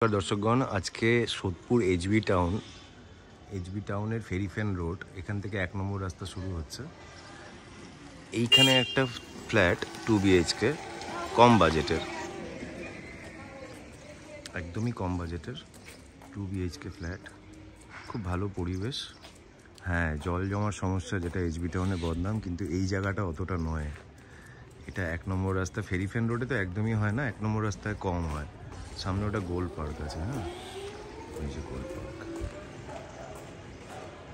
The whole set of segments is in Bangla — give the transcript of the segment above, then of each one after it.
দর্শকগণ, আজকে সোদপুর এইচবি টাউনের ফেরিফেন রোড, এখান থেকে 1 নম্বর রাস্তা শুরু হচ্ছে। এইখানে একটা ফ্ল্যাট 2 BHK, কম বাজেটের, একদমই কম বাজেটের 2 BHK ফ্ল্যাট, খুব ভালো পরিবেশ। হ্যাঁ, জল জমার সমস্যা যেটা এইচবি টাউনে বদনাম, কিন্তু এই জায়গাটা অতটা নয়। এটা 1 নম্বর রাস্তা, ফেরিফেন রোডে তো একদমই হয় না, 1 নম্বর রাস্তায় কম হয়। সামনে ওটা গোল পার্ক আছে। হ্যাঁ, ওই যে গোল পার্ক,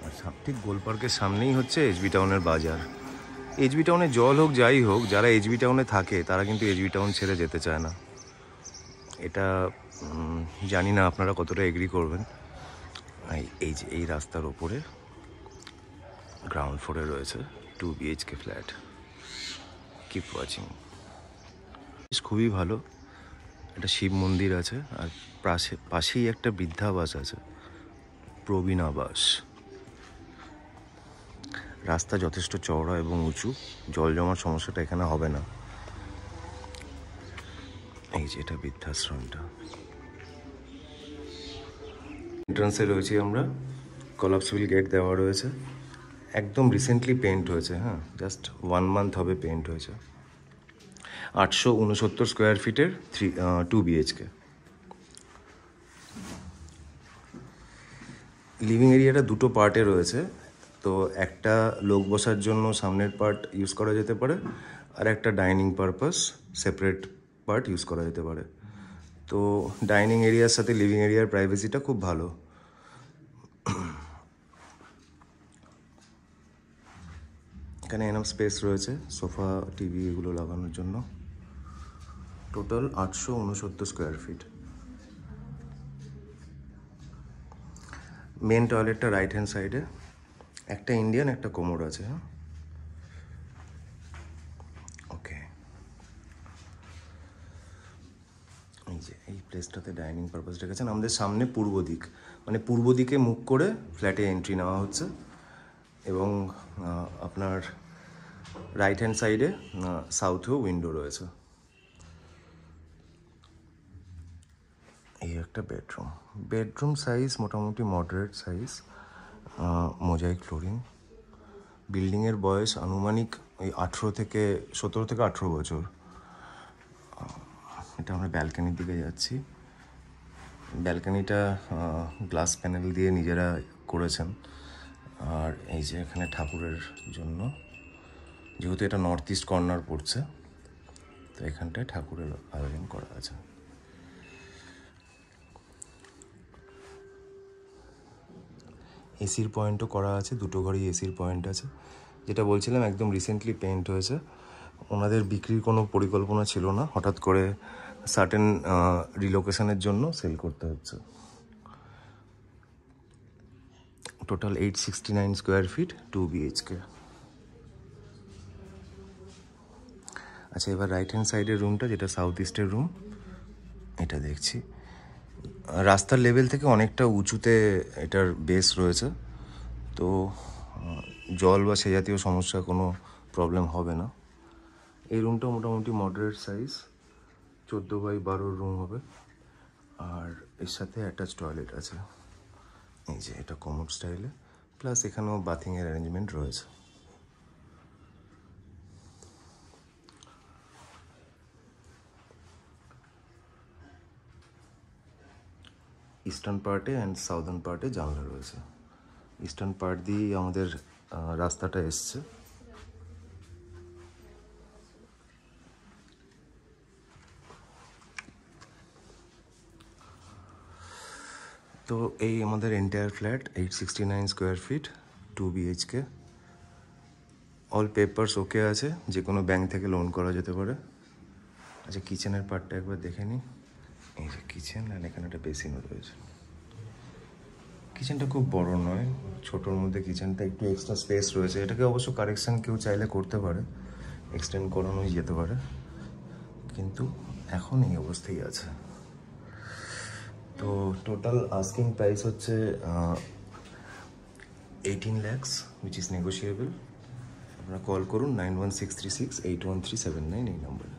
আর ঠিক গোল পার্কের সামনেই হচ্ছে এইচবি টাউনের বাজার। এইচবি টাউনে জল হোক যাই হোক, যারা এইচবি টাউনে থাকে তারা কিন্তু এইচবি টাউন ছেড়ে যেতে চায় না। এটা জানি না আপনারা কতটা এগ্রি করবেন। এই যে এই রাস্তার ওপরে গ্রাউন্ড ফ্লোরে রয়েছে 2 BHK ফ্ল্যাট। Keep watching. খুবই ভালো। একটা শিব মন্দির আছে, আর পাশেই একটা বৃদ্ধাবাস আছে, প্রবীণ আবাস। রাস্তা যথেষ্ট চওড়া এবং উঁচু, জল জমার সমস্যাটা এখানে হবে না। এই যে এটা বৃদ্ধাশ্রমটা। এন্ট্রান্সে রয়েছি আমরা, কলাপসিবল গেট দেওয়া রয়েছে, একদম রিসেন্টলি পেন্ট হয়েছে। হ্যাঁ, জাস্ট 1 মান্থ হবে পেন্ট হয়েছে। 869 স্কোয়ার ফিটের 2 BHK। লিভিং এরিয়াটা দুটো পার্টে রয়েছে, তো একটা লোক বসার জন্য সামনের পার্ট ইউজ করা যেতে পারে, আর একটা dining purpose separate part use করা যেতে পারে। তো ডাইনিং এরিয়ার সাথে লিভিং এরিয়ার প্রাইভেসিটা খুব ভালো। এখানে এনাফ স্পেস রয়েছে সোফা, টিভি এগুলো লাগানোর জন্য। Total 869 square feet. মেন টয়লেটটা রাইট হ্যান্ড সাইডে, একটা ইন্ডিয়ান, একটা কোমোড আছে। হ্যাঁ, ওকে। এই যে এই প্লেসটাতে ডাইনিং পারপাস রেখেছেন। আমাদের সামনে পূর্ব দিক, মানে পূর্ব দিকে মুখ করে ফ্ল্যাটে এন্ট্রি নেওয়া হচ্ছে, এবং আপনার রাইট হ্যান্ড সাইডে সাউথেও উইন্ডো রয়েছে। এই একটা বেডরুম সাইজ মোটামুটি মডারেট সাইজ, মোজাইক ফ্লোরিং। বিল্ডিংয়ের বয়স আনুমানিক ওই 17 থেকে 18 বছর। এটা আমরা ব্যালকানির দিকে যাচ্ছি। ব্যালকানিটা গ্লাস প্যানেল দিয়ে নিজেরা করেছেন। আর এই যে এখানে ঠাকুরের জন্য, যেহেতু এটা নর্থ ইস্ট কর্নার পড়ছে, তো এখানটায় ঠাকুরের আয়োজন করা আছে। এসির পয়েন্টও করা আছে, দুটো ঘরেই এসির পয়েন্ট আছে। যেটা বলছিলাম, একদম রিসেন্টলি পেন্ট হয়েছে। ওনাদের বিক্রির কোনো পরিকল্পনা ছিল না, হঠাৎ করে সার্টেন রিলোকেশনের জন্য সেল করতে হচ্ছে। Total 869 square fit 2 BHK। আচ্ছা, এবার রাইট হ্যান্ড সাইডের রুমটা, যেটা সাউথ ইস্টের রুম, এটা দেখছি। রাস্তার লেভেল থেকে অনেকটা উঁচুতে এটার বেস রয়েছে, তো জল বা সে জাতীয় সমস্যা কোনো প্রবলেম হবে না। এই রুমটা মোটামুটি মডারেট সাইজ, 14x12 রুম হবে, আর এর সাথে অ্যাটাচ টয়লেট আছে। এই যে এটা কমোড স্টাইলে, প্লাস এখানেও বাথিংয়ের অ্যারেঞ্জমেন্ট রয়েছে। ইস্টার্ন পার্টে অ্যান্ড সাউদার্ন পার্টে জানলা রয়েছে। ইস্টার্ন পার্ট দিয়েই আমাদের রাস্তাটা এসছে। তো এই আমাদের entire flat 869 square fit 2 BHK। All papers ওকে আছে, যে কোনো ব্যাংক থেকে লোন করা যেতে পারে। আচ্ছা, কিচেনের পার্টটা একবার দেখে নিই। এই যে কিচেন, আর এখানে একটা বেসিনও রয়েছে। কিচেনটা খুব বড় নয়, ছোটোর মধ্যে কিচেনটা, একটু এক্সট্রা স্পেস রয়েছে। এটাকে অবশ্য কারেকশান কেউ চাইলে করতে পারে, এক্সটেন্ড করানোই যেতে পারে, কিন্তু এখন এই অবস্থায় আছে। তো টোটাল আস্কিং প্রাইস হচ্ছে 18 lakhs, which is negotiable। আপনারা কল করুন 9163681379 এই নম্বরে।